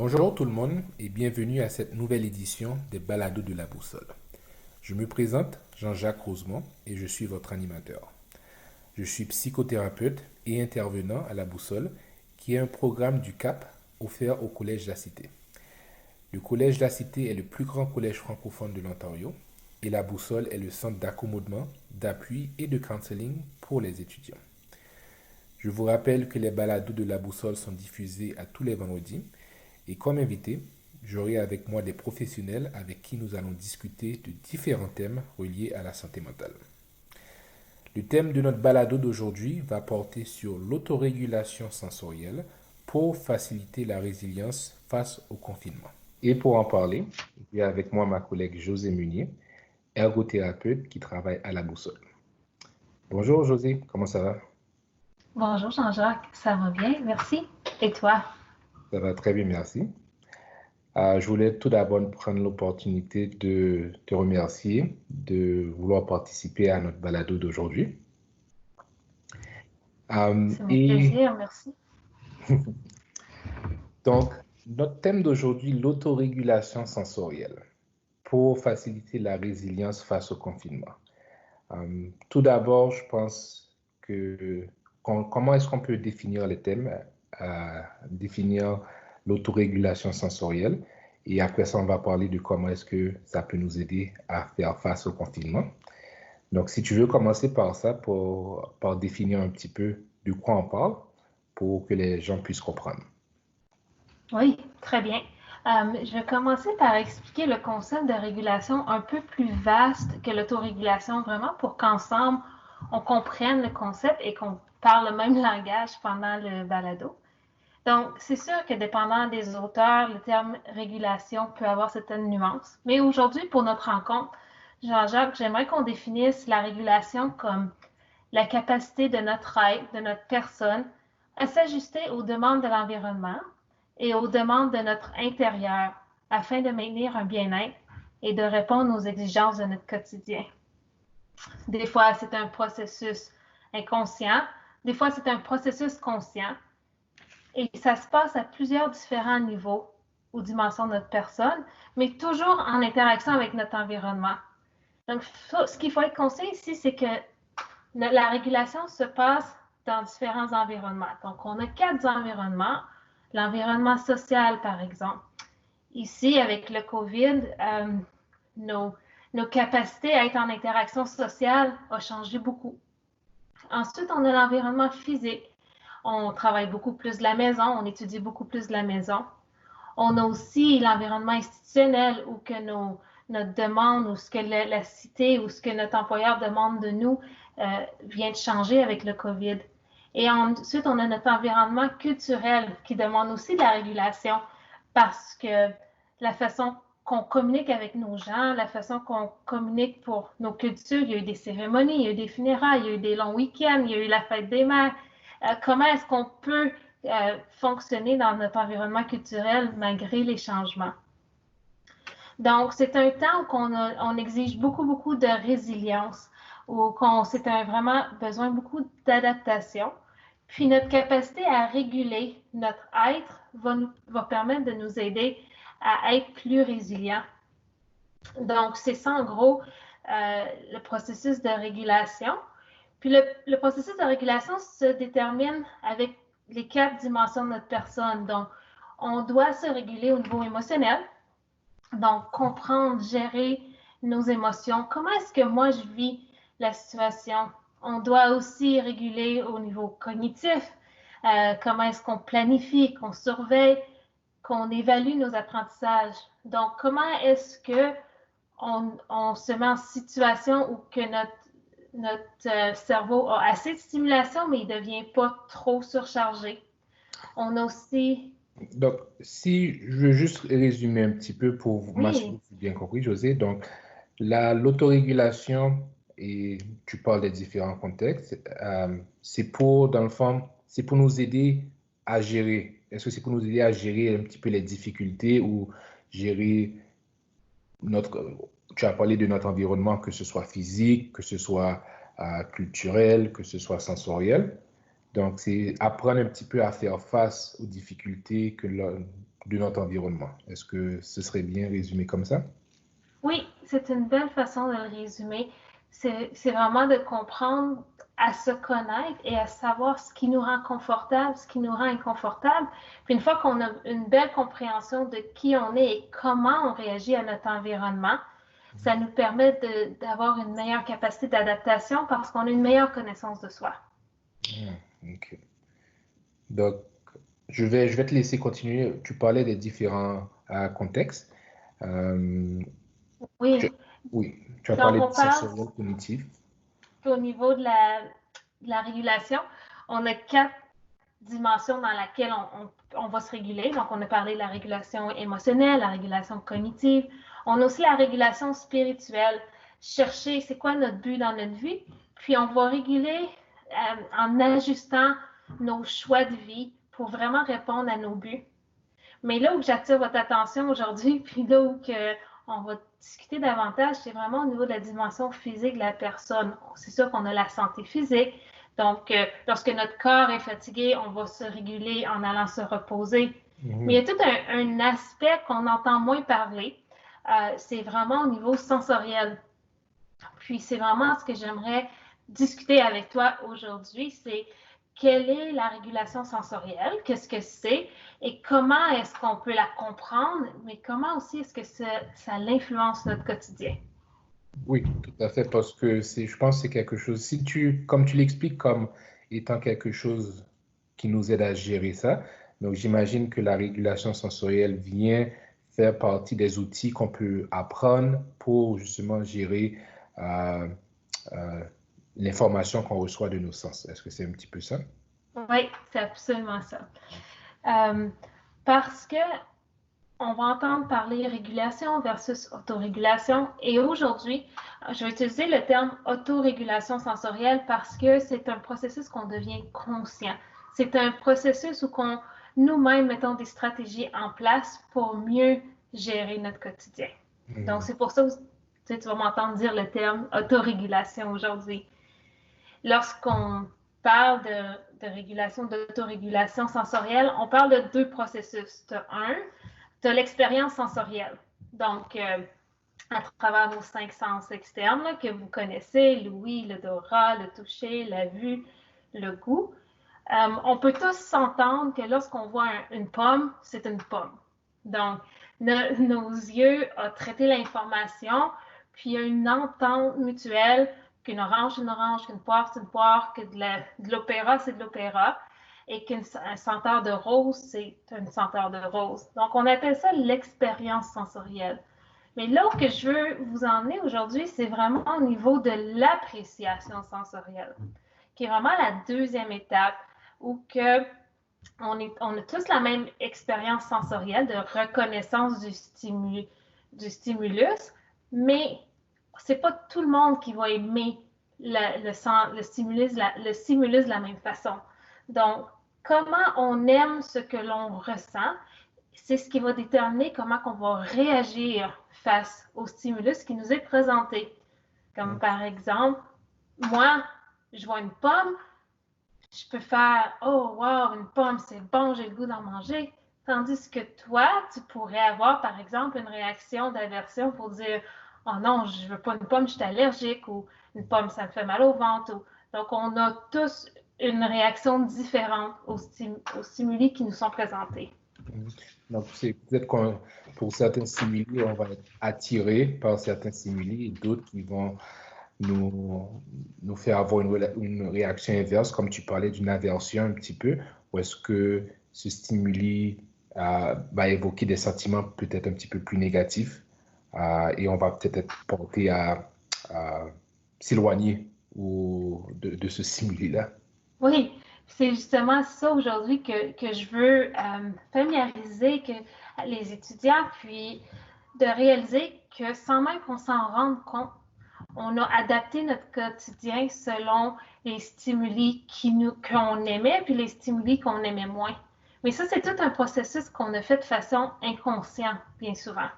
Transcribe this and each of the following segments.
Bonjour tout le monde et bienvenue à cette nouvelle édition des Balados de la Boussole. Je me présente Jean-Jacques Rosemont et je suis votre animateur. Je suis psychothérapeute et intervenant à la Boussole, qui est un programme du CAP offert au Collège La Cité. Le Collège La Cité est le plus grand collège francophone de l'Ontario et la Boussole est le centre d'accommodement, d'appui et de counseling pour les étudiants. Je vous rappelle que les balados de la Boussole sont diffusés à tous les vendredis et comme invité, j'aurai avec moi des professionnels avec qui nous allons discuter de différents thèmes reliés à la santé mentale. Le thème de notre balado d'aujourd'hui va porter sur l'autorégulation sensorielle pour faciliter la résilience face au confinement. Et pour en parler, j'ai avec moi ma collègue José Munier, ergothérapeute qui travaille à la Boussole. Bonjour José, comment ça va? Bonjour Jean-Jacques, ça va bien, merci. Et toi? Ça va très bien, merci. Je voulais tout d'abord prendre l'opportunité de te remercier de vouloir participer à notre balado d'aujourd'hui. C'est mon Et plaisir, merci. donc, notre thème d'aujourd'hui, l'autorégulation sensorielle pour faciliter la résilience face au confinement. Tout d'abord, je pense que comment est-ce qu'on peut définir les thèmes, définir l'autorégulation sensorielle, et après ça, on va parler de comment est-ce que ça peut nous aider à faire face au confinement. Donc, si tu veux commencer par ça, par définir un petit peu de quoi on parle, pour que les gens puissent comprendre. Oui, très bien. Je vais commencer par expliquer le concept de régulation un peu plus vaste que l'autorégulation, vraiment pour qu'ensemble, on comprenne le concept et qu'on parle le même langage pendant le balado. Donc, c'est sûr que dépendant des auteurs, le terme régulation peut avoir certaines nuances. Mais aujourd'hui, pour notre rencontre, Jean-Jacques, j'aimerais qu'on définisse la régulation comme la capacité de notre être, de notre personne, à s'ajuster aux demandes de l'environnement et aux demandes de notre intérieur afin de maintenir un bien-être et de répondre aux exigences de notre quotidien. Des fois, c'est un processus inconscient, des fois, c'est un processus conscient et ça se passe à plusieurs différents niveaux ou dimensions de notre personne, mais toujours en interaction avec notre environnement. Donc, ce qu'il faut être conscient ici, c'est que la régulation se passe dans différents environnements. Donc, on a 4 environnements. L'environnement social, par exemple. Ici, avec le COVID, nos, nos capacités à être en interaction sociale ont changé beaucoup. Ensuite, on a l'environnement physique. On travaille beaucoup plus de la maison, on étudie beaucoup plus de la maison. On a aussi l'environnement institutionnel où que notre demande ou ce que la cité ou ce que notre employeur demande de nous vient de changer avec le COVID. Et ensuite, on a notre environnement culturel qui demande aussi de la régulation parce que la façon qu'on communique avec nos gens, la façon qu'on communique pour nos cultures, il y a eu des cérémonies, il y a eu des funérailles, il y a eu des longs week-ends, il y a eu la fête des mères. Comment est-ce qu'on peut fonctionner dans notre environnement culturel malgré les changements? Donc, c'est un temps où on exige beaucoup, beaucoup de résilience, où c'est vraiment besoin beaucoup d'adaptation. Puis notre capacité à réguler notre être va permettre de nous aider à être plus résilients. Donc, c'est ça en gros le processus de régulation. Puis le processus de régulation se détermine avec les 4 dimensions de notre personne. Donc, on doit se réguler au niveau émotionnel. Donc, comprendre, gérer nos émotions. Comment est-ce que moi je vis la situation? On doit aussi réguler au niveau cognitif. Comment est-ce qu'on planifie, qu'on surveille, qu'on évalue nos apprentissages? Donc, comment est-ce que on se met en situation où que notre cerveau a assez de stimulation, mais il ne devient pas trop surchargé. On a aussi... Donc, si je veux juste résumer un petit peu pour m'assurer Oui, que j'ai bien compris, José. Donc, l'autorégulation, et tu parles des différents contextes, c'est pour, dans le fond, c'est pour nous aider à gérer. Est-ce que c'est pour nous aider à gérer un petit peu les difficultés ou gérer notre, tu as parlé de notre environnement, que ce soit physique, que ce soit culturel, que ce soit sensoriel. Donc, c'est apprendre un petit peu à faire face aux difficultés de notre environnement. Est-ce que ce serait bien résumé comme ça? Oui, c'est une belle façon de le résumer. C'est vraiment de comprendre, à se connaître et à savoir ce qui nous rend confortable, ce qui nous rend inconfortable. Puis une fois qu'on a une belle compréhension de qui on est et comment on réagit à notre environnement, ça nous permet d'avoir une meilleure capacité d'adaptation parce qu'on a une meilleure connaissance de soi. Ok. Donc, je vais te laisser continuer. Tu parlais des différents contextes. Euh, tu- Oui, oui, tu as donc parlé on de parle sensoriel cognitif. qu'au niveau de la régulation, on a 4 dimensions dans lesquelles on va se réguler. Donc, on a parlé de la régulation émotionnelle, la régulation cognitive. On a aussi la régulation spirituelle. Chercher c'est quoi notre but dans notre vie. Puis, on va réguler en ajustant nos choix de vie pour vraiment répondre à nos buts. Mais là où j'attire votre attention aujourd'hui, puis là où on va discuter davantage, c'est vraiment au niveau de la dimension physique de la personne. C'est sûr qu'on a la santé physique. Donc, lorsque notre corps est fatigué, on va se réguler en allant se reposer. Mais il y a tout un aspect qu'on entend moins parler. C'est vraiment au niveau sensoriel. Puis, c'est vraiment ce que j'aimerais discuter avec toi aujourd'hui, c'est quelle est la régulation sensorielle, qu'est-ce que c'est et comment est-ce qu'on peut la comprendre, mais comment aussi est-ce que ça l'influence notre quotidien. Oui, tout à fait, parce que je pense que c'est quelque chose, comme tu l'expliques comme étant quelque chose qui nous aide à gérer ça, donc j'imagine que la régulation sensorielle vient faire partie des outils qu'on peut apprendre pour justement gérer euh, euh, l'information qu'on reçoit de nos sens. Est-ce que c'est un petit peu ça? Oui, c'est absolument ça. Euh, parce que on va entendre parler régulation versus autorégulation. Et aujourd'hui, je vais utiliser le terme autorégulation sensorielle parce que c'est un processus qu'on devient conscient. C'est un processus où nous-mêmes mettons des stratégies en place pour mieux gérer notre quotidien. Donc, c'est pour ça que tu vas m'entendre dire le terme autorégulation aujourd'hui. Lorsqu'on parle de régulation, d'autorégulation sensorielle, on parle de 2 processus. Tu as l'expérience sensorielle. Donc, à travers nos 5 sens externes là, que vous connaissez, l'ouïe, l'odorat, le toucher, la vue, le goût. On peut tous s'entendre que lorsqu'on voit une pomme, c'est une pomme. Donc, nos yeux ont traité l'information, puis il y a une entente mutuelle qu'une orange, c'est une orange, qu'une poire, c'est une poire, que de l'opéra, c'est de l'opéra, et qu'un senteur de rose, c'est une senteur de rose. Donc, on appelle ça l'expérience sensorielle. Mais là où que je veux vous emmener aujourd'hui, c'est vraiment au niveau de l'appréciation sensorielle, qui est vraiment la deuxième étape où que on a tous la même expérience sensorielle de reconnaissance du stimulus, mais c'est pas tout le monde qui va aimer le stimulus de la même façon. Donc, comment on aime ce que l'on ressent, c'est ce qui va déterminer comment on va réagir face au stimulus qui nous est présenté. Comme par exemple, moi, je vois une pomme, je peux faire oh wow, une pomme, c'est bon, j'ai le goût d'en manger. Tandis que toi, tu pourrais avoir, par exemple, une réaction d'aversion pour dire oh non, je veux pas une pomme, je suis allergique, ou une pomme, ça me fait mal au ventre. Donc, on a tous une réaction différente aux stimuli qui nous sont présentés. Donc, c'est peut-être qu'on, pour certains stimuli, on va être attiré par certains stimuli et d'autres qui vont nous, nous faire avoir une réaction inverse, comme tu parlais d'une aversion un petit peu, ou est-ce que ce stimuli va évoquer des sentiments peut-être un petit peu plus négatifs et on va peut-être être porté à s'éloigner de ce stimuli-là. Oui, c'est justement ça aujourd'hui que je veux familiariser que les étudiants, puis de réaliser que sans même qu'on s'en rende compte, on a adapté notre quotidien selon les stimuli qu'on aimait, puis les stimuli qu'on aimait moins. Mais ça, c'est tout un processus qu'on a fait de façon inconsciente, bien souvent.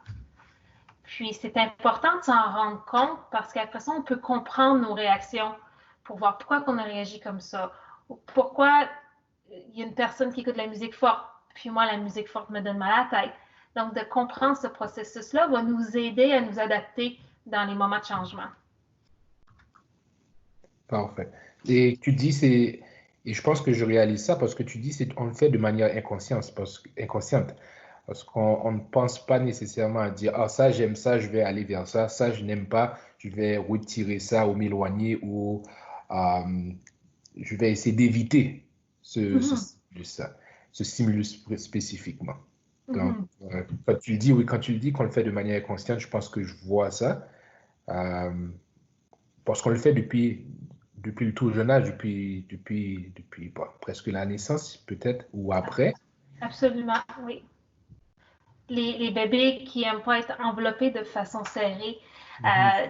Puis, c'est important de s'en rendre compte parce qu'après ça, on peut comprendre nos réactions pour voir pourquoi on a réagi comme ça. Ou pourquoi il y a une personne qui écoute de la musique forte, puis moi, la musique forte me donne mal à la tête. Donc, de comprendre ce processus-là va nous aider à nous adapter dans les moments de changement. Parfait. Et tu dis, et je pense que je réalise ça parce que tu dis, on le fait de manière inconsciente. Parce qu'on ne pense pas nécessairement à dire, ah, ça, j'aime ça, je vais aller vers ça, ça, je n'aime pas, je vais retirer ça ou m'éloigner ou euh, je vais essayer d'éviter ce stimulus spécifiquement. Donc, quand tu le dis, oui, quand tu le dis qu'on le fait de manière inconsciente, je pense que je vois ça. Euh, Parce qu'on le fait depuis le tout jeune âge, depuis presque la naissance, peut-être, ou après. Absolument, oui. Les bébés qui n'aiment pas être enveloppés de façon serrée.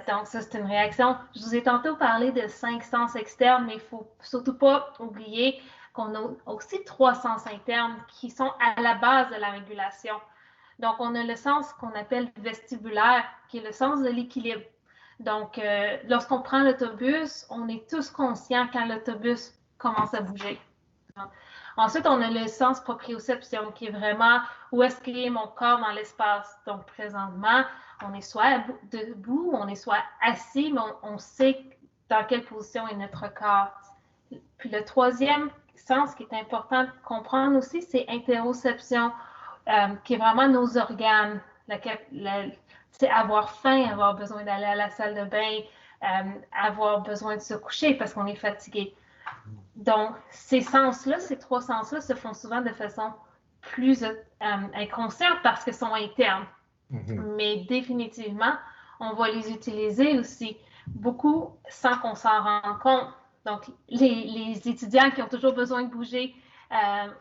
Donc, ça, c'est une réaction. Je vous ai tantôt parlé de 5 sens externes, mais il ne faut surtout pas oublier qu'on a aussi 3 sens internes qui sont à la base de la régulation. Donc, on a le sens qu'on appelle vestibulaire, qui est le sens de l'équilibre. Donc, lorsqu'on prend l'autobus, on est tous conscients quand l'autobus commence à bouger. Ensuite, on a le sens proprioception, qui est vraiment où est-ce qu'il est mon corps dans l'espace. Donc, présentement, on est soit debout, on est soit assis, mais on sait dans quelle position est notre corps. Puis le troisième sens qui est important de comprendre aussi, c'est interoception, qui est vraiment nos organes. C'est avoir faim, avoir besoin d'aller à la salle de bain, avoir besoin de se coucher parce qu'on est fatigué. Donc, ces sens-là, ces 3 sens-là se font souvent de façon plus inconsciente parce qu'ils sont internes. Mais définitivement, on va les utiliser aussi beaucoup sans qu'on s'en rende compte. Donc, les étudiants qui ont toujours besoin de bouger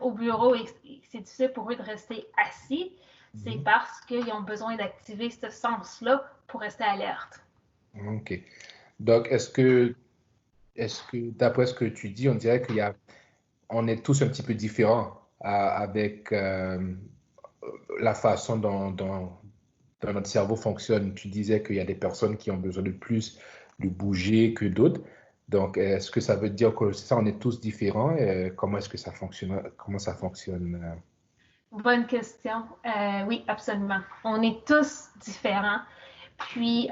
au bureau et c'est difficile pour eux de rester assis, c'est parce qu'ils ont besoin d'activer ce sens-là pour rester alerte. OK. Donc, est-ce que d'après ce que tu dis, on dirait on est tous un petit peu différents avec la façon dont notre cerveau fonctionne. Tu disais qu'il y a des personnes qui ont besoin de plus de bouger que d'autres. Donc, est-ce que ça veut dire que ça, on est tous différents? Comment est-ce que ça fonctionne? Comment ça fonctionne? Bonne question. Oui, absolument. On est tous différents. Puis,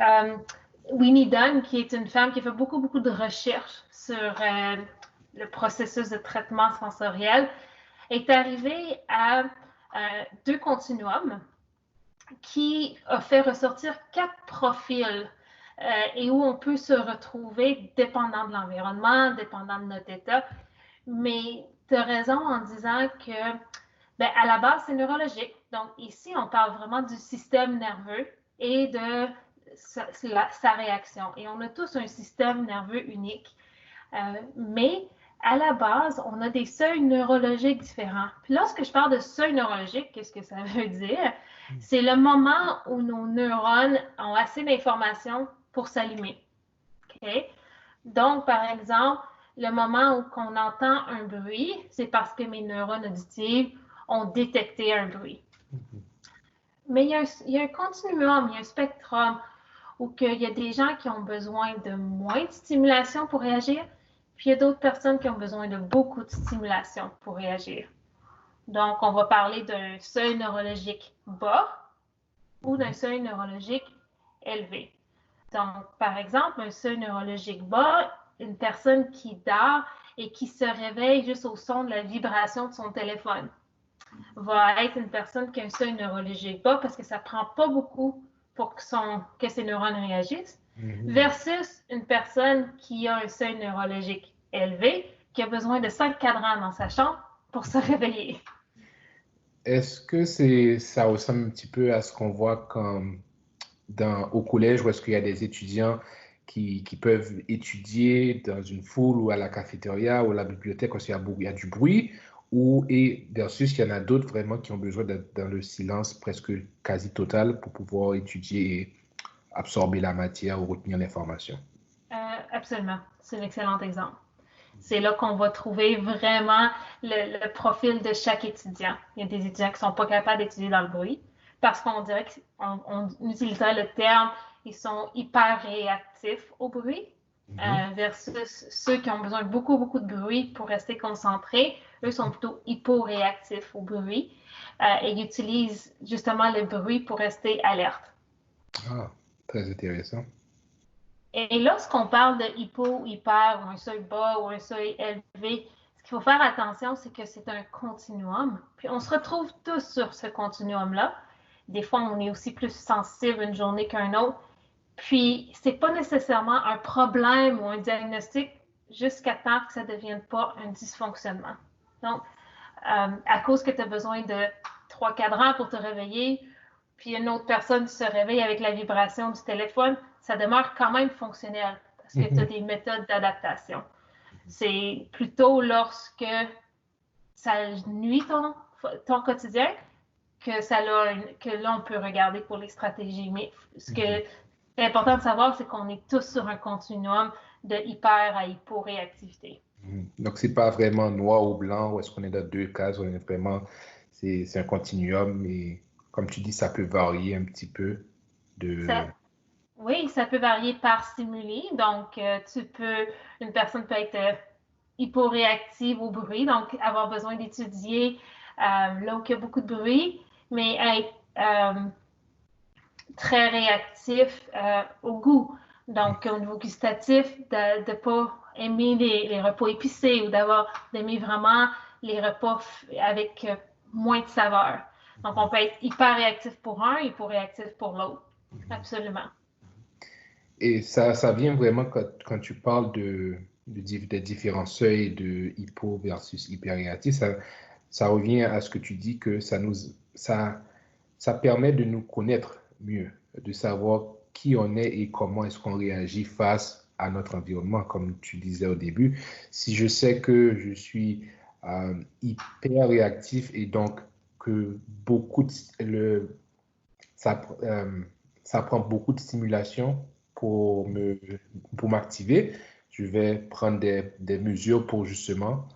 Winnie Dunn, qui est une femme qui fait beaucoup, beaucoup de recherches sur le processus de traitement sensoriel, est arrivée à 2 continuums qui a fait ressortir 4 profils et où on peut se retrouver dépendant de l'environnement, dépendant de notre état. Mais tu as raison en disant que, à la base, c'est neurologique. Donc, ici, on parle vraiment du système nerveux et de sa réaction. Et on a tous un système nerveux unique. Mais à la base, on a des seuils neurologiques différents. Puis lorsque je parle de seuil neurologique, qu'est-ce que ça veut dire? C'est le moment où nos neurones ont assez d'informations pour s'allumer. Okay? Donc, par exemple, le moment où on entend un bruit, c'est parce que mes neurones auditifs ont détecté un bruit. Mais il y a un continuum, il y a un spectrum où il y a des gens qui ont besoin de moins de stimulation pour réagir, puis il y a d'autres personnes qui ont besoin de beaucoup de stimulation pour réagir. Donc, on va parler d'un seuil neurologique bas ou d'un seuil neurologique élevé. Donc, par exemple, un seuil neurologique bas, une personne qui dort et qui se réveille juste au son de la vibration de son téléphone va être une personne qui a un seuil neurologique bas parce que ça ne prend pas beaucoup pour que ses neurones réagissent, versus une personne qui a un seuil neurologique élevé, qui a besoin de 5 cadrans dans sa chambre pour se réveiller. Est-ce que ça ressemble un petit peu à ce qu'on voit comme au collège où est-ce qu'il y a des étudiants qui peuvent étudier dans une foule ou à la cafétéria ou à la bibliothèque parce qu'il y a du bruit, et versus il y en a d'autres vraiment qui ont besoin d'être dans le silence presque quasi total pour pouvoir étudier et absorber la matière ou retenir l'information? Absolument. C'est un excellent exemple. C'est là qu'on va trouver vraiment le profil de chaque étudiant. Il y a des étudiants qui ne sont pas capables d'étudier dans le bruit parce qu'on dirait qu'on utiliserait le terme, ils sont hyper réactifs au bruit. Mhm. versus ceux qui ont besoin de beaucoup, beaucoup de bruit pour rester concentrés. Eux sont plutôt hyporéactifs au bruit et ils utilisent justement le bruit pour rester alerte. Ah, très intéressant. Et lorsqu'on parle de hypo, hyper, ou un seuil bas ou un seuil élevé, ce qu'il faut faire attention, c'est que c'est un continuum. Puis on se retrouve tous sur ce continuum-là. Des fois, on est aussi plus sensible une journée qu'un autre. Puis, c'est pas nécessairement un problème ou un diagnostic jusqu'à temps que ça ne devienne pas un dysfonctionnement. Donc, à cause que tu as besoin de 3 cadrans pour te réveiller, puis une autre personne se réveille avec la vibration du téléphone, ça demeure quand même fonctionnel parce que tu as Mhm. des méthodes d'adaptation. C'est plutôt lorsque ça nuit ton quotidien que là, on peut regarder pour les stratégies. Mais ce que Mhm. est important de savoir, c'est qu'on est tous sur un continuum de hyper à hyporéactivité. Mhm. Donc, c'est pas vraiment noir ou blanc, ou est-ce qu'on est dans deux cases, on est vraiment, c'est un continuum, et comme tu dis, ça peut varier un petit peu Ça, de... oui, ça peut varier par stimuli. Donc, une personne peut être hyporéactive au bruit, donc avoir besoin d'étudier là où il y a beaucoup de bruit, mais être très réactif au goût. Donc, au niveau gustatif, de ne pas aimer les repas épicés ou d'aimer vraiment les repas avec moins de saveur. Donc, on peut être hyper réactif pour un, hyper réactif pour l'autre. Absolument. Et ça vient vraiment quand tu parles des différents seuils de hypo versus hyperréactif, ça revient à ce que tu dis que ça permet de nous connaître mieux, de savoir qui on est et comment est-ce qu'on réagit face à notre environnement, comme tu disais au début. Si je sais que je suis hyper réactif et donc que ça, ça prend beaucoup de stimulation pour m'activer, je vais prendre des mesures pour justement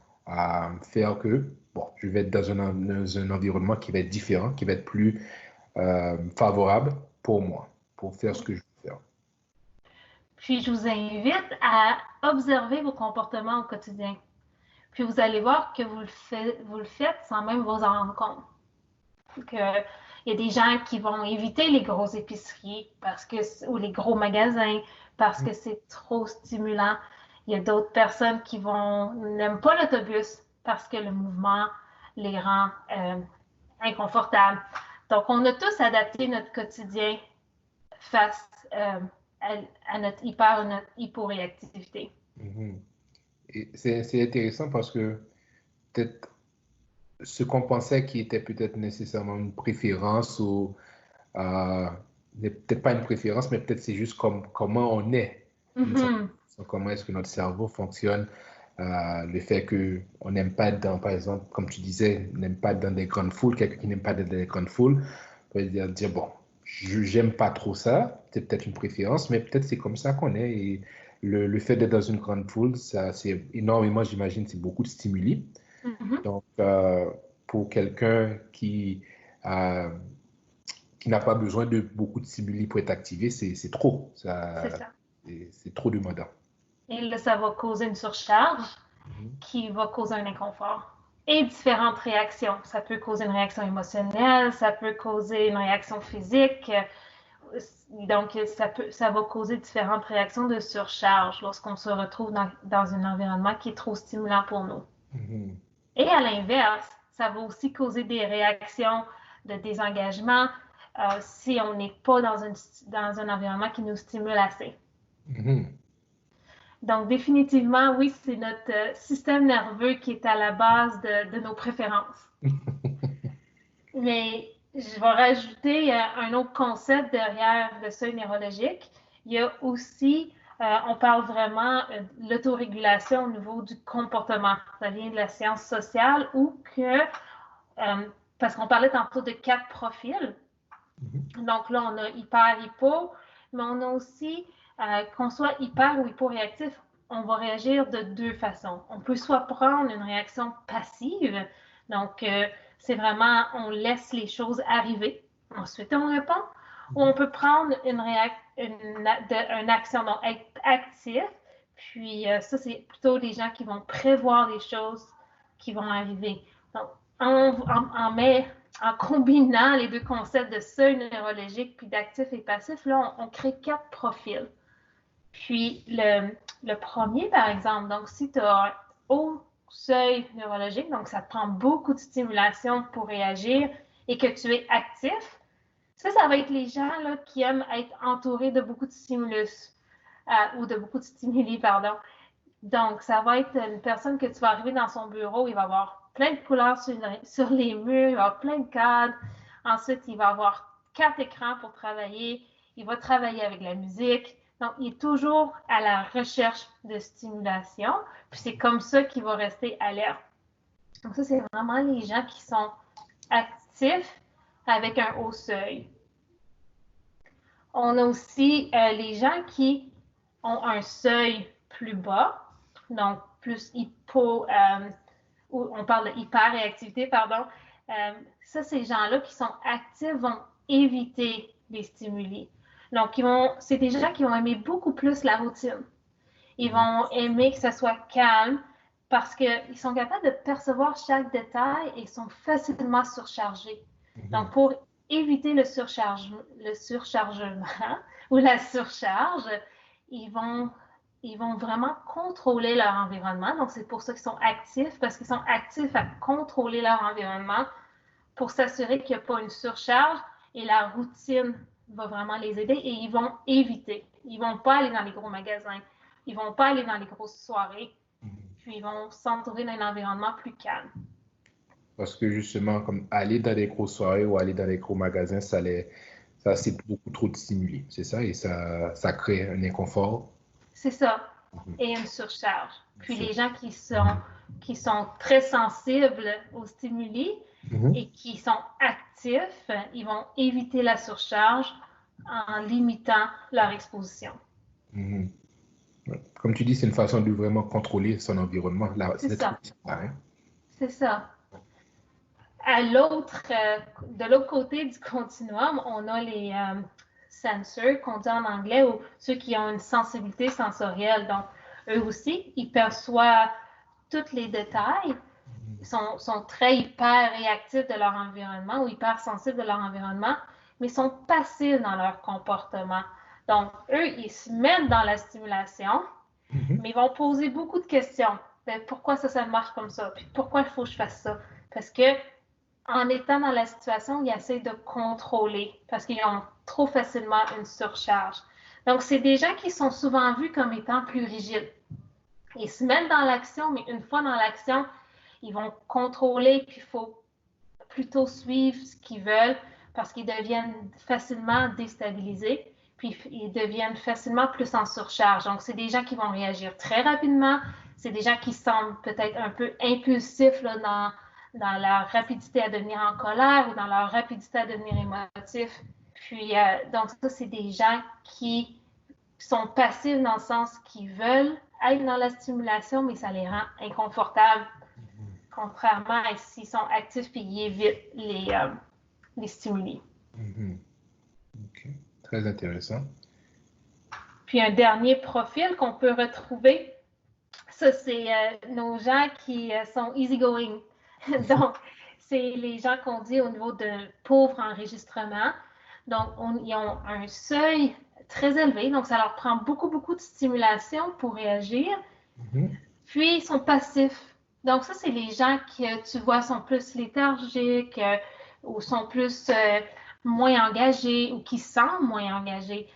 faire que bon, je vais être dans un environnement qui va être différent, qui va être plus favorable pour moi, pour faire ce que je veux faire. Puis, je vous invite à observer vos comportements au quotidien. Puis, vous allez voir que vous le faites sans même vous en rendre compte. Que, il y a des gens qui vont éviter les grosses épiceries ou les gros magasins parce que c'est trop stimulant. Il y a d'autres personnes qui n'aiment pas l'autobus parce que le mouvement les rend inconfortables. Donc, on a tous adapté notre quotidien face à notre hyper ou notre hyporéactivité. Mhm. Et c'est intéressant parce que peut-être ce qu'on pensait qui était peut-être nécessairement une préférence ou euh, peut-être pas une préférence, mais peut-être c'est juste comme comment on est, d'une certaine Mhm. façon, comment est-ce que notre cerveau fonctionne, le fait que on n'aime pas être dans, par exemple, comme tu disais, n'aime pas être dans des grandes foules, quelqu'un qui n'aime pas être dans des grandes foules, peut dire bon, j'aime pas trop ça, c'est peut-être une préférence, mais peut-être c'est comme ça qu'on est et le fait d'être dans une grande foule, ça c'est énormément, j'imagine, c'est beaucoup de stimuli. Mhm. Donc, pour quelqu'un euh, qui n'a pas besoin de beaucoup de stimuli pour être activé, c'est trop. C'est ça. C'est trop demandant. Et là, ça va causer une surcharge Mhm. qui va causer un inconfort. Et différentes réactions. Ça peut causer une réaction émotionnelle, ça peut causer une réaction physique. Donc, ça va causer différentes réactions de surcharge lorsqu'on se retrouve dans un environnement qui est trop stimulant pour nous. Mhm. Et à l'inverse, ça va aussi causer des réactions de désengagement si on n'est pas dans un environnement qui nous stimule assez. Mhm. Donc, définitivement, oui, c'est notre système nerveux qui est à la base de nos préférences. Mais je vais rajouter un autre concept derrière le seuil neurologique. Il y a aussi, on parle vraiment de l'autorégulation au niveau du comportement. Ça vient de la science sociale ou parce qu'on parlait tantôt de 4 profils. Mhm. Donc là, on a hyper-hypo, mais on a aussi, qu'on soit hyper ou hyporéactif, on va réagir de 2 façons. On peut soit prendre une réaction passive, donc c'est vraiment, on laisse les choses arriver, ensuite on répond, ou on peut prendre une action, donc être actif, Puis ça, c'est plutôt les gens qui vont prévoir les choses qui vont arriver. Donc, en combinant les deux concepts de seuil neurologique puis d'actif et passif, là, on crée 4 profils. Puis le premier, par exemple, donc si tu as un haut seuil neurologique, donc ça te prend beaucoup de stimulation pour réagir et que tu es actif, ça va être les gens là, qui aiment être entourés de beaucoup de stimulus ou de beaucoup de stimuli, pardon. Donc, ça va être une personne que tu vas arriver dans son bureau, il va avoir plein de couleurs sur les murs, il va avoir plein de cadres. Ensuite, il va avoir 4 écrans pour travailler. Il va travailler avec la musique. Donc, il est toujours à la recherche de stimulation. Puis, c'est comme ça qu'il va rester alerte. Donc, ça, c'est vraiment les gens qui sont actifs avec un haut seuil. On a aussi les gens qui ont un seuil plus bas, donc plus on parle de hyperréactivité, pardon. Ça, ces gens-là qui sont actifs vont éviter les stimuli. Donc, c'est des gens qui vont aimer beaucoup plus la routine. Ils vont aimer que ça soit calme parce qu'ils sont capables de percevoir chaque détail et sont facilement surchargés. Donc, pour éviter le surchargement ou la surcharge, ils vont vraiment contrôler leur environnement. Donc, c'est pour ça qu'ils sont actifs, parce qu'ils sont actifs à contrôler leur environnement pour s'assurer qu'il n'y a pas une surcharge et la routine va vraiment les aider et ils vont éviter. Ils ne vont pas aller dans les gros magasins. Ils ne vont pas aller dans les grosses soirées. Puis, ils vont s'entourer d'un environnement plus calme. Parce que justement, comme aller dans des grosses soirées ou aller dans des gros magasins, c'est beaucoup trop de stimuli, c'est ça? Et ça crée un inconfort. C'est ça. Et une surcharge. Puis les gens qui sont très sensibles aux stimuli et qui sont actifs, ils vont éviter la surcharge en limitant leur exposition. Comme tu dis, c'est une façon de vraiment contrôler son environnement. C'est ça. C'est ça. De l'autre côté du continuum, on a les sensors, qu'on dit en anglais, ou ceux qui ont une sensibilité sensorielle. Donc, eux aussi, ils perçoivent tous les détails, sont très hyper réactifs de leur environnement ou hyper sensibles de leur environnement, mais sont passifs dans leur comportement. Donc, eux, ils se mettent dans la stimulation, mais ils vont poser beaucoup de questions. Pourquoi ça marche comme ça? Puis pourquoi il faut que je fasse ça? Parce que en étant dans la situation, ils essaient de contrôler parce qu'ils ont trop facilement une surcharge. Donc, c'est des gens qui sont souvent vus comme étant plus rigides. Ils se mettent dans l'action, mais une fois dans l'action, ils vont contrôler, puis il faut plutôt suivre ce qu'ils veulent parce qu'ils deviennent facilement déstabilisés, puis ils deviennent facilement plus en surcharge. Donc, c'est des gens qui vont réagir très rapidement. C'est des gens qui semblent peut-être un peu impulsifs là, dans leur rapidité à devenir en colère ou dans leur rapidité à devenir émotif. Puis, donc ça, c'est des gens qui sont passifs dans le sens qu'ils veulent être dans la stimulation, mais ça les rend inconfortables, contrairement à s'ils sont actifs et ils évitent les stimuli. OK. Très intéressant. Puis, un dernier profil qu'on peut retrouver, ça, c'est nos gens qui sont easygoing. Donc, c'est les gens qu'on dit au niveau de pauvre enregistrement. Donc, ils ont un seuil très élevé. Donc, ça leur prend beaucoup, beaucoup de stimulation pour réagir. Puis, ils sont passifs. Donc, ça, c'est les gens qui, tu vois, sont plus léthargiques ou sont plus moins engagés ou qui semblent moins engagés.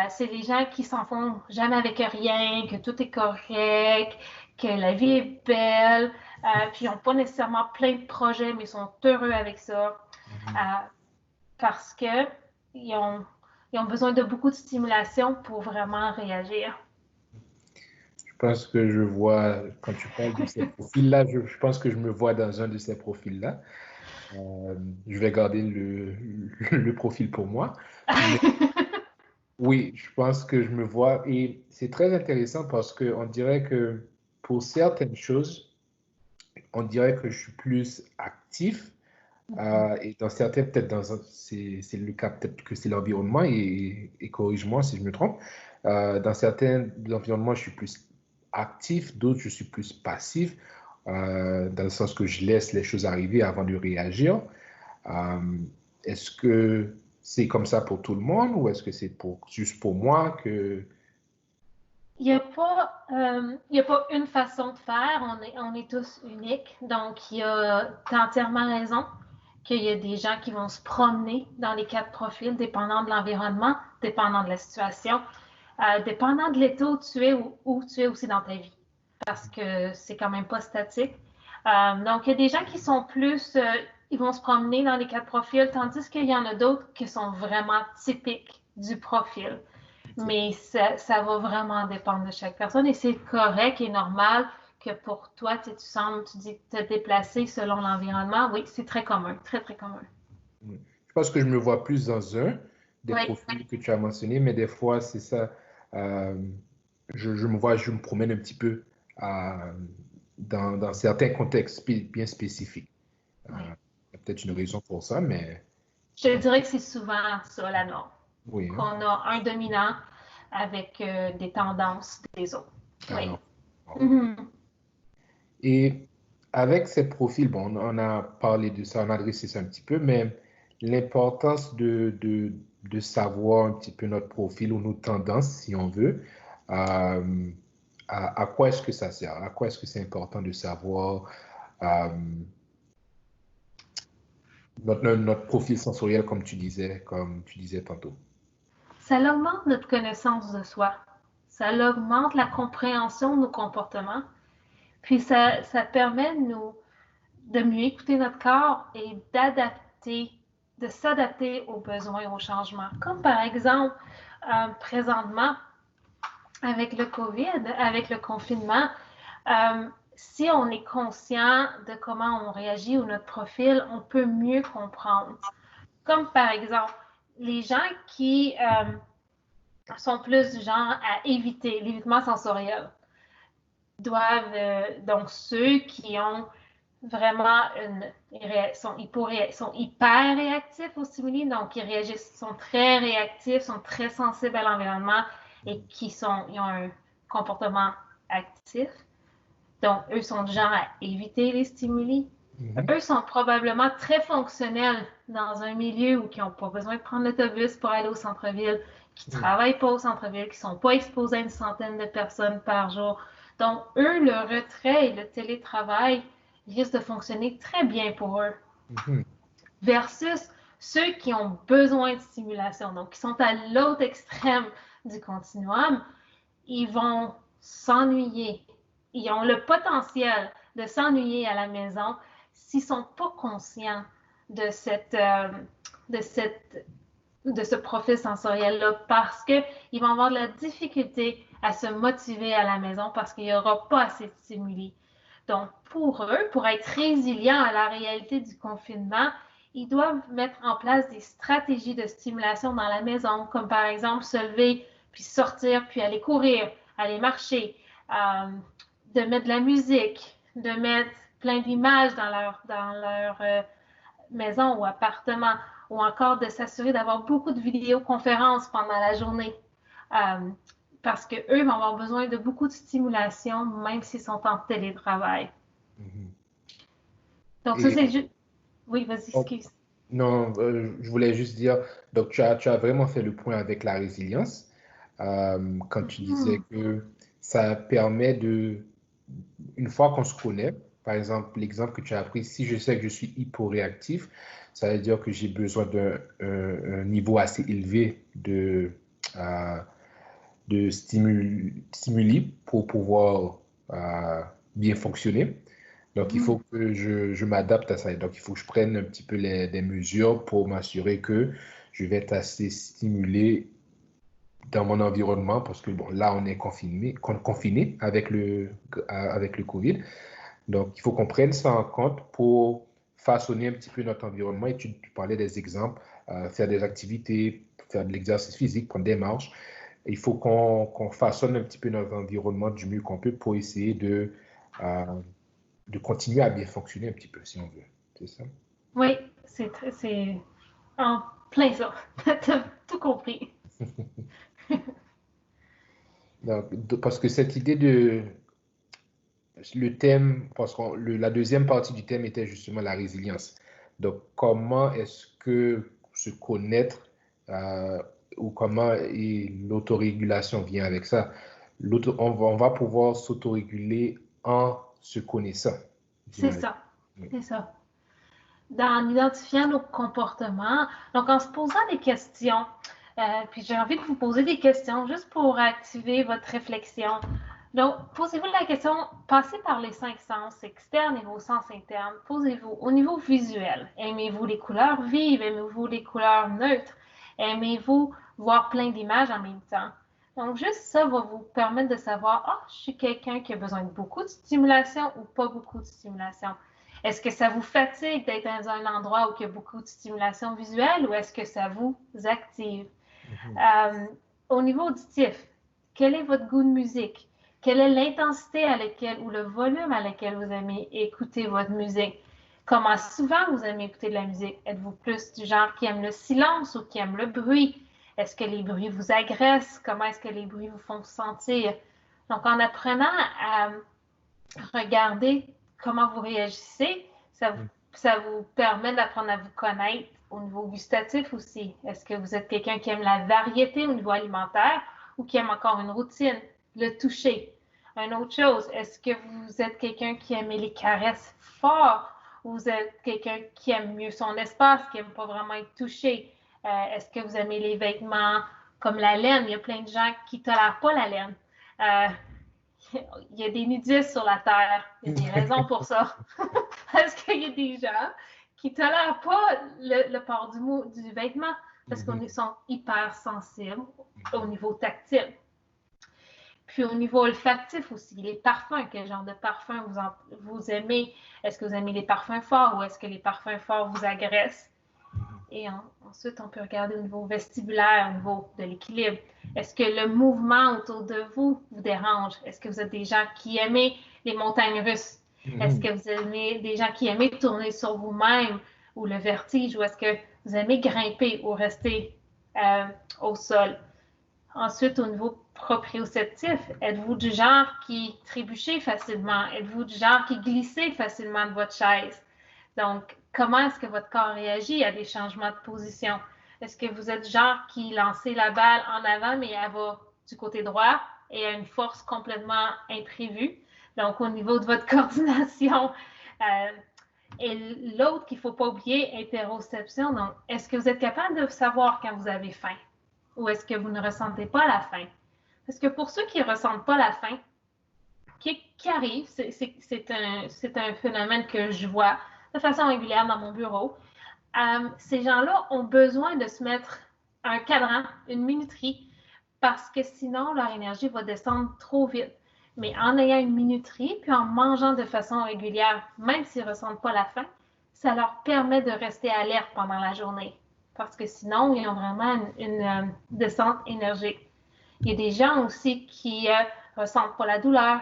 C'est les gens qui s'en font jamais avec rien, que tout est correct, que la vie est belle, puis ils n'ont pas nécessairement plein de projets, mais ils sont heureux avec ça parce qu'ils ont besoin de beaucoup de stimulation pour vraiment réagir. Je pense que je vois, quand tu parles de ces profils-là, je pense que je me vois dans un de ces profils-là. Je vais garder le profil pour moi. Mais oui, je pense que je me vois et c'est très intéressant parce qu'on dirait que pour certaines choses, on dirait que je suis plus actif et dans certains, peut-être c'est le cas, peut-être que c'est l'environnement et corrige-moi si je me trompe. Dans certains environnements, je suis plus actif, d'autres, je suis plus passif, dans le sens que je laisse les choses arriver avant de réagir. Euh, Est-ce que c'est comme ça pour tout le monde ou est-ce que c'est juste pour moi que... Il y a pas une façon de faire, on est tous uniques. Donc, tu as entièrement raison qu'il y a des gens qui vont se promener dans les quatre profils, dépendant de l'environnement, dépendant de la situation, dépendant de l'état où tu es ou où tu es aussi dans ta vie, parce que c'est quand même pas statique. Donc, il y a des gens qui sont plus, ils vont se promener dans les quatre profils, tandis qu'il y en a d'autres qui sont vraiment typiques du profil. Mais ça va vraiment dépendre de chaque personne et c'est correct et normal que pour toi, tu sembles, tu dis te déplacer selon l'environnement. Oui, c'est très commun, très, très commun. Je pense que je me vois plus dans un des Oui, profils que tu as mentionné, mais des fois, c'est ça. euh, je me vois, je me promène un petit peu euh, dans certains contextes bien spécifiques. oui. Il y a peut-être une raison pour ça, mais Je dirais que c'est souvent ça la norme, oui, hein. qu'on a un dominant avec des tendances des autres. Oui. Alors, bon. Mhm. Et avec ces profils, bon, on a parlé de ça, on a adressé ça un petit peu, mais l'importance de savoir un petit peu notre profil ou nos tendances, si on veut, euh, à quoi est-ce que ça sert? À quoi est-ce que c'est important de savoir euh, notre profil sensoriel, comme tu disais tantôt? Ça augmente notre connaissance de soi. Ça augmente la compréhension de nos comportements. Puis ça permet de mieux écouter notre corps et de s'adapter aux besoins et aux changements. Comme par exemple, présentement, avec le COVID, avec le confinement, si on est conscient de comment on réagit ou notre profil, on peut mieux comprendre. Comme par exemple, les gens qui sont plus du genre à éviter l'évitement sensoriel doivent, donc ceux qui ont vraiment sont hyper réactifs aux stimuli, donc ils réagissent, sont très réactifs, sont très sensibles à l'environnement et ils ont un comportement actif. Donc, eux sont du genre à éviter les stimuli. Mhm. Eux sont probablement très fonctionnels dans un milieu où ils n'ont pas besoin de prendre l'autobus pour aller au centre-ville, qui ne Mhm. travaillent pas au centre-ville, qui ne sont pas exposés à une centaine de personnes par jour. Donc, eux, le retrait et le télétravail risquent de fonctionner très bien pour eux. Mhm. Versus ceux qui ont besoin de stimulation, donc qui sont à l'autre extrême du continuum, ils vont s'ennuyer. Ils ont le potentiel de s'ennuyer à la maison s'ils ne sont pas conscients de de cette, de ce profil sensoriel-là parce qu'ils vont avoir de la difficulté à se motiver à la maison parce qu'il n'y aura pas assez de stimuli. Donc, pour eux, pour être résilients à la réalité du confinement, ils doivent mettre en place des stratégies de stimulation dans la maison, comme par exemple se lever, puis sortir, puis aller courir, aller marcher, de mettre de la musique, de mettre plein d'images dans leur maison ou appartement, ou encore de s'assurer d'avoir beaucoup de vidéoconférences pendant la journée. Euh, Parce qu'eux vont avoir besoin de beaucoup de stimulation, même s'ils sont en télétravail. Mhm. Donc, ça, Et c'est juste. Oui, vas-y, oh, excuse. non, je voulais juste dire, donc tu as vraiment fait le point avec la résilience, quand tu disais Mm-hmm. que ça permet une fois qu'on se connaît, par exemple, l'exemple que tu as pris, si je sais que je suis hyporéactif, ça veut dire que j'ai besoin d'un niveau assez élevé euh, de stimuli pour pouvoir euh, bien fonctionner. Donc, il Mm-hmm. faut que je m'adapte à ça. Donc, il faut que je prenne un petit peu des mesures pour m'assurer que je vais être assez stimulé dans mon environnement parce que, bon, là, on est confiné avec le COVID. Donc, il faut qu'on prenne ça en compte pour façonner un petit peu notre environnement. Et tu parlais des exemples, faire des activités, faire de l'exercice physique, prendre des marches. Il faut qu'on façonne un petit peu notre environnement du mieux qu'on peut pour essayer euh, de continuer à bien fonctionner un petit peu, si on veut. C'est ça? Oui, c'est en plein ça. T'as tout compris. Donc, parce que cette idée le thème, parce que la deuxième partie du thème était justement la résilience. Donc, comment est-ce que se connaître euh, ou comment l'autorégulation vient avec ça? On va pouvoir s'autoréguler en se connaissant, C'est j'imagine. ça, Oui. c'est ça. En identifiant nos comportements, donc en se posant des questions. Puis j'ai envie de vous poser des questions juste pour activer votre réflexion. Donc, posez-vous la question, passez par les 5 sens externes et vos sens internes. Posez-vous au niveau visuel. Aimez-vous les couleurs vives? Aimez-vous les couleurs neutres? Aimez-vous voir plein d'images en même temps? Donc, juste ça va vous permettre de savoir, ah, je suis quelqu'un qui a besoin de beaucoup de stimulation ou pas beaucoup de stimulation. Est-ce que ça vous fatigue d'être dans un endroit où il y a beaucoup de stimulation visuelle ou est-ce que ça vous active? Au niveau auditif, quel est votre goût de musique? Quelle est l'intensité à laquelle ou le volume à laquelle vous aimez écouter votre musique? Comment souvent vous aimez écouter de la musique? Êtes-vous plus du genre qui aime le silence ou qui aime le bruit? Est-ce que les bruits vous agressent? Comment est-ce que les bruits vous font sentir? Donc, en apprenant à regarder comment vous réagissez, ça vous permet d'apprendre à vous connaître au niveau gustatif aussi. Est-ce que vous êtes quelqu'un qui aime la variété au niveau alimentaire ou qui aime encore une routine, le toucher? Une autre chose, est-ce que vous êtes quelqu'un qui aime les caresses fortes ou vous êtes quelqu'un qui aime mieux son espace, qui n'aime pas vraiment être touché? Est-ce que vous aimez les vêtements comme la laine? Il y a plein de gens qui ne tolèrent pas la laine. Il y a des nudistes sur la Terre. Il y a des raisons pour ça. Parce qu'il y a des gens qui ne tolèrent pas le port du vêtement parce qu'ils sont hyper sensibles au niveau tactile. Puis au niveau olfactif aussi, les parfums, quel genre de parfum vous aimez? Est-ce que vous aimez les parfums forts ou est-ce que les parfums forts vous agressent? Et ensuite, on peut regarder au niveau vestibulaire, au niveau de l'équilibre. Est-ce que le mouvement autour de vous vous dérange? Est-ce que vous êtes des gens qui aiment les montagnes russes? Est-ce que vous aimez des gens qui aiment tourner sur vous-même ou le vertige? Ou est-ce que vous aimez grimper ou rester au sol? Ensuite, au niveau proprioceptif, êtes-vous du genre qui trébuchez facilement? Êtes-vous du genre qui glissez facilement de votre chaise? Donc, comment est-ce que votre corps réagit à des changements de position? Est-ce que vous êtes du genre qui lancez la balle en avant, mais elle va du côté droit et a une force complètement imprévue? Donc, au niveau de votre coordination. Et l'autre qu'il ne faut pas oublier, interoception. Donc, est-ce que vous êtes capable de savoir quand vous avez faim? Ou est-ce que vous ne ressentez pas la faim? Parce que pour ceux qui ne ressentent pas la faim, qui arrive, c'est un phénomène que je vois de façon régulière dans mon bureau. Ces gens-là ont besoin de se mettre un cadran, une minuterie, parce que sinon, leur énergie va descendre trop vite. Mais en ayant une minuterie, puis en mangeant de façon régulière, même s'ils ne ressentent pas la faim, ça leur permet de rester alerte pendant la journée. Parce que sinon, ils ont vraiment une descente énergique. Il y a des gens aussi qui ne ressentent pas la douleur,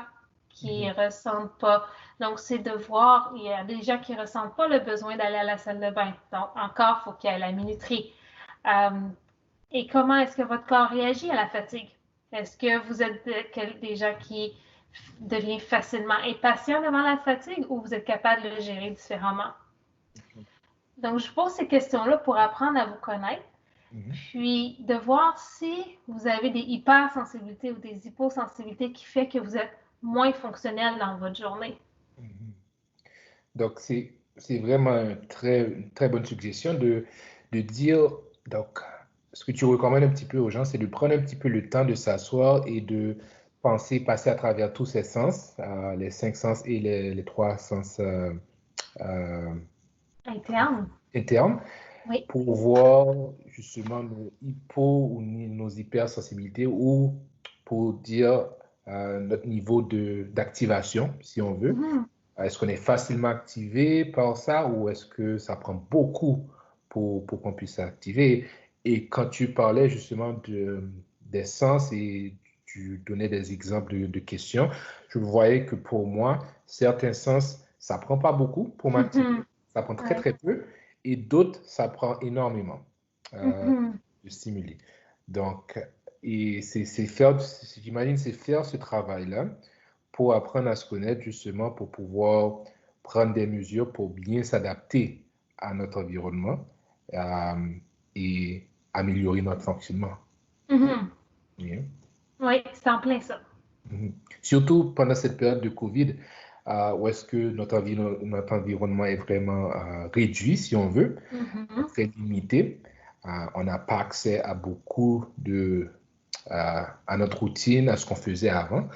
qui ne ressentent pas. Donc, c'est de voir, il y a des gens qui ne ressentent pas le besoin d'aller à la salle de bain. Donc, encore, il faut qu'il y ait la minuterie. Et comment est-ce que votre corps réagit à la fatigue? Est-ce que vous êtes des gens qui deviennent facilement impatients devant la fatigue ou vous êtes capable de le gérer différemment? Donc, je pose ces questions-là pour apprendre à vous connaître, puis de voir si vous avez des hypersensibilités ou des hyposensibilités qui fait que vous êtes moins fonctionnel dans votre journée. Donc, c'est vraiment une très bonne suggestion de dire, donc, ce que tu recommandes un petit peu aux gens, c'est de prendre un petit peu le temps de s'asseoir et de penser, passer à travers tous ces sens, les 5 sens et les 3 sens Interne. internes, Oui. pour voir justement nos hypo ou nos hypersensibilités ou pour dire notre niveau d'activation, si on veut. Est-ce qu'on est facilement activé par ça ou est-ce que ça prend beaucoup pour qu'on puisse s'activer? Et quand tu parlais justement des sens et tu donnais des exemples de questions, je voyais que pour moi, certains sens, ça prend pas beaucoup pour m'activer, ça prend très très peu, et d'autres, ça prend énormément de stimuler. Donc, et j'imagine, c'est faire ce travail-là pour apprendre à se connaître justement pour pouvoir prendre des mesures pour bien s'adapter à notre environnement et améliorer notre fonctionnement. Mhm. Yeah. Oui, c'est en plein ça. Surtout pendant cette période de COVID, où est-ce que notre environnement est vraiment réduit, si on veut, très limité. On n'a pas accès à beaucoup à notre routine, à ce qu'on faisait avant.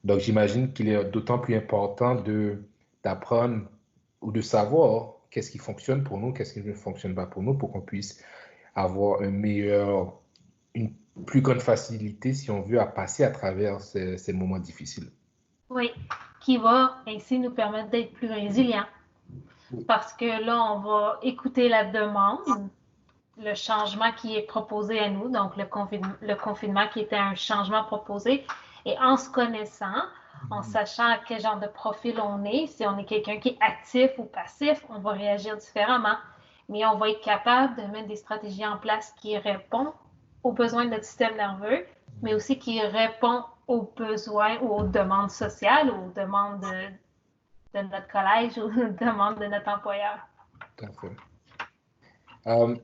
Donc, j'imagine qu'il est d'autant plus important d'apprendre ou de savoir qu'est-ce qui fonctionne pour nous, qu'est-ce qui ne fonctionne pas pour nous, pour qu'on puisse avoir une plus grande facilité, si on veut, à passer à travers ces moments difficiles. Oui, qui va ainsi nous permettre d'être plus résilients. Parce que là, on va écouter la demande, le changement qui est proposé à nous, donc le confinement qui était un changement proposé, et en se connaissant, en sachant à quel genre de profil on est, si on est quelqu'un qui est actif ou passif, on va réagir différemment. Mais on va être capable de mettre des stratégies en place qui répondent aux besoins de notre système nerveux, mais aussi qui répondent aux besoins ou aux demandes sociales ou aux demandes de notre collège ou aux demandes de notre employeur. Tout à fait.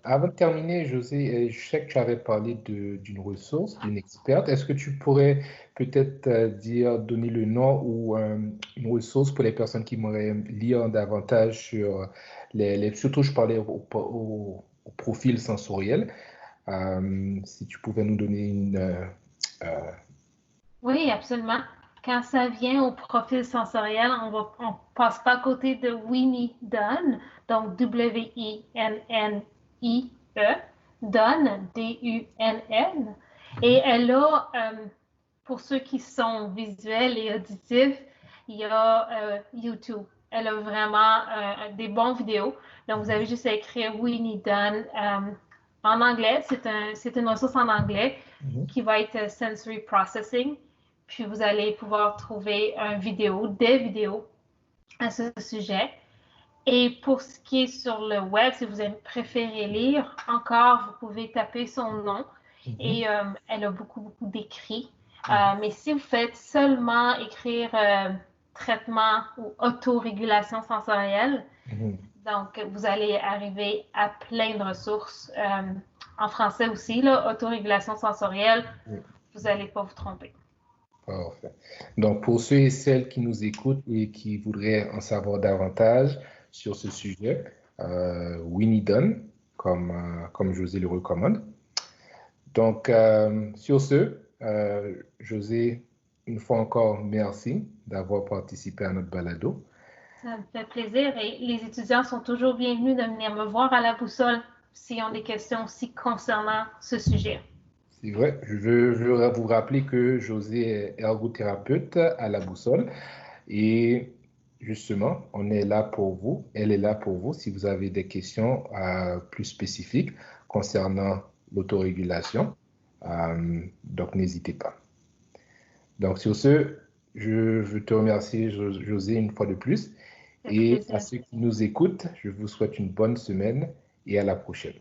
Avant de terminer, José, je sais que tu avais parlé d'une ressource, d'une experte. Est-ce que tu pourrais peut-être donner le nom ou une ressource pour les personnes qui m'auraient lire davantage sur surtout je parlais au profil sensoriel. Si tu pouvais nous donner Oui, absolument. Quand ça vient au profil sensoriel, on passe pas à côté de Winnie Dunn, donc W-I-N-N-I-E, Dunn, D-U-N-N. Et elle a, pour ceux qui sont visuels et auditifs, il y a YouTube. Elle a vraiment des bons vidéos. Donc, vous avez juste à écrire Winnie Dunn en anglais. C'est une ressource en anglais qui va être Sensory Processing. Puis vous allez pouvoir trouver des vidéos à ce sujet. Et pour ce qui est sur le web, si vous préférez lire, encore, vous pouvez taper son nom. Et elle a beaucoup d'écrits. Mais si vous faites seulement écrire traitement ou autorégulation sensorielle, donc vous allez arriver à plein de ressources. En français aussi, là, autorégulation sensorielle, vous n'allez pas vous tromper. Parfait. Donc, pour ceux et celles qui nous écoutent et qui voudraient en savoir davantage sur ce sujet, Winnie Dunn, comme José le recommande. Donc, sur ce, José, une fois encore, merci d'avoir participé à notre balado. Ça me fait plaisir et les étudiants sont toujours bienvenus de venir me voir à la boussole s'ils ont des questions aussi concernant ce sujet. C'est vrai. Je veux vous rappeler que José est ergothérapeute à la boussole et justement, on est là pour vous. Elle est là pour vous si vous avez des questions plus spécifiques concernant l'autorégulation. Donc, n'hésitez pas. Donc, sur ce, je te remercie, José, une fois de plus. Et à ceux qui nous écoutent, je vous souhaite une bonne semaine et à la prochaine.